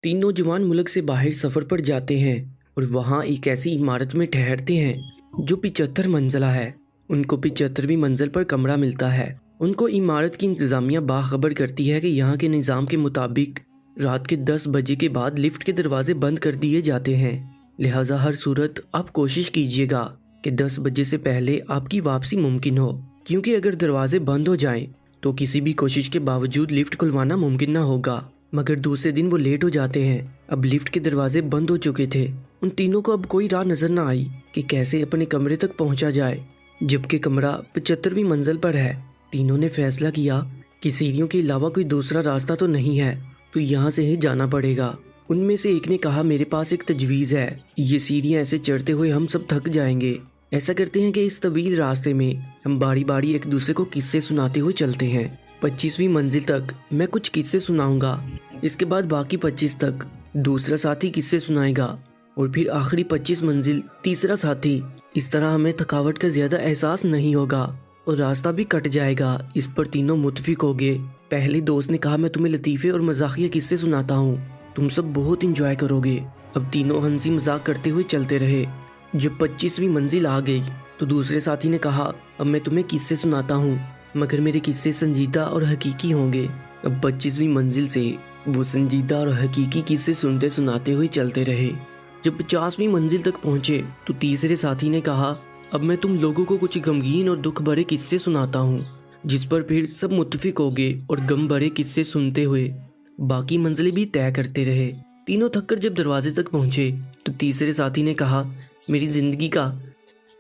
तीन नौजवान मुल्क से बाहर सफ़र पर जाते हैं और वहाँ एक ऐसी इमारत में ठहरते हैं जो 75 मंजिला है। उनको 75वीं मंजिल पर कमरा मिलता है। उनको इमारत की इंतज़ामिया बाखबर करती है कि यहाँ के निज़ाम के मुताबिक रात के 10 बजे के बाद लिफ्ट के दरवाजे बंद कर दिए जाते हैं। लिहाजा हर सूरत आप कोशिश कीजिएगा कि 10 बजे से पहले आपकी वापसी मुमकिन हो, क्योंकि अगर दरवाजे बंद हो जाएं तो किसी भी कोशिश के बावजूद लिफ्ट खुलवाना मुमकिन ना होगा। मगर दूसरे दिन वो लेट हो जाते हैं। अब लिफ्ट के दरवाजे बंद हो चुके थे। उन तीनों को अब कोई राह नजर ना आई कि कैसे अपने कमरे तक पहुंचा जाए, जबकि कमरा 75वीं मंजिल पर है। तीनों ने फैसला किया कि सीढ़ियों के अलावा कोई दूसरा रास्ता तो नहीं है, तो यहाँ से ही जाना पड़ेगा। उनमें से एक ने कहा, मेरे पास एक तजवीज़ है, ये सीढ़ियाँ ऐसे चढ़ते हुए हम सब थक जाएंगे। ऐसा करते हैं कि इस तवील रास्ते में हम बारी बारी एक दूसरे को किस्से सुनाते हुए चलते हैं। 25वीं मंजिल तक मैं कुछ किस्से सुनाऊंगा, इसके बाद बाकी 25 तक दूसरा साथी किस्से सुनाएगा और फिर आखिरी 25 मंजिल तीसरा साथी। इस तरह हमें थकावट का ज्यादा एहसास नहीं होगा और रास्ता भी कट जाएगा। इस पर तीनों मुत्फिक हो गए। पहले दोस्त ने कहा, मैं तुम्हें लतीफ़े और मजाकिया किस्से सुनाता हूँ, तुम सब बहुत इंजॉय करोगे। अब तीनों हंसी मजाक करते हुए चलते रहे। जब 25वीं मंजिल आ गई तो दूसरे साथी ने कहा, अब मैं तुम्हें किस्से सुनाता हूँ, मगर मेरे किस्से संजीदा और हकीकी होंगे। अब 25वीं मंजिल से वो संजीदा और हकीकी किस्से सुनते सुनाते हुए चलते रहे। जब 50वीं मंजिल तक पहुंचे तो तीसरे साथी ने कहा, अब मैं तुम लोगों को कुछ गमगीन और दुख भरे किस्से सुनाता हूँ। जिस पर फिर सब मुत्तफिक हो गए और गम भरे किस्से सुनते हुए बाकी मंजिलें भी तय करते रहे। तीनों थककर जब दरवाजे तक पहुंचे तो तीसरे साथी ने कहा, मेरी जिंदगी का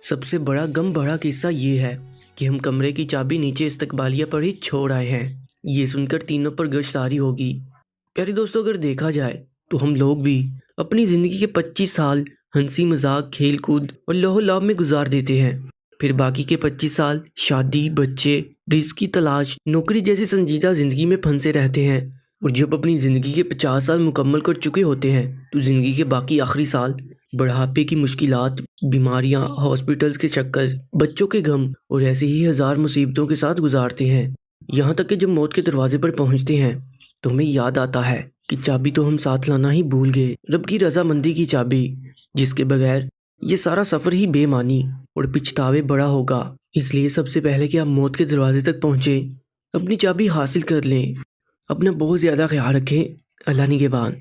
सबसे बड़ा गम भरा किस्सा ये है कि हम कमरे की चाबी नीचे इस्तकबालिया पर ही छोड़ आए हैं। ये सुनकर तीनों पर गश्तारी होगी। प्यारे दोस्तों, अगर देखा जाए तो हम लोग भी अपनी ज़िंदगी के 25 साल हंसी मजाक, खेल कूद और लहू लाभ में गुजार देते हैं। फिर बाकी के 25 साल शादी, बच्चे, रिस्क की तलाश, नौकरी जैसी संजीदा ज़िंदगी में फंसे रहते हैं। और जब अपनी ज़िंदगी के 50 साल मुकम्मल कर चुके होते हैं तो ज़िंदगी के बाकी आखिरी साल बुढ़ापे की मुश्किलात, बीमारियां, हॉस्पिटल्स के चक्कर, बच्चों के गम और ऐसे ही हजार मुसीबतों के साथ गुजारते हैं। यहाँ तक कि जब मौत के दरवाजे पर पहुँचते हैं तो हमें याद आता है कि चाबी तो हम साथ लाना ही भूल गए, रब की रजामंदी की चाबी, जिसके बगैर ये सारा सफ़र ही बेमानी और पिछतावे बड़ा होगा। इसलिए सबसे पहले कि आप मौत के दरवाजे तक पहुँचे अपनी चाबी हासिल कर लें। अपना बहुत ज़्यादा ख्याल रखें। अल्लाह निगहबान।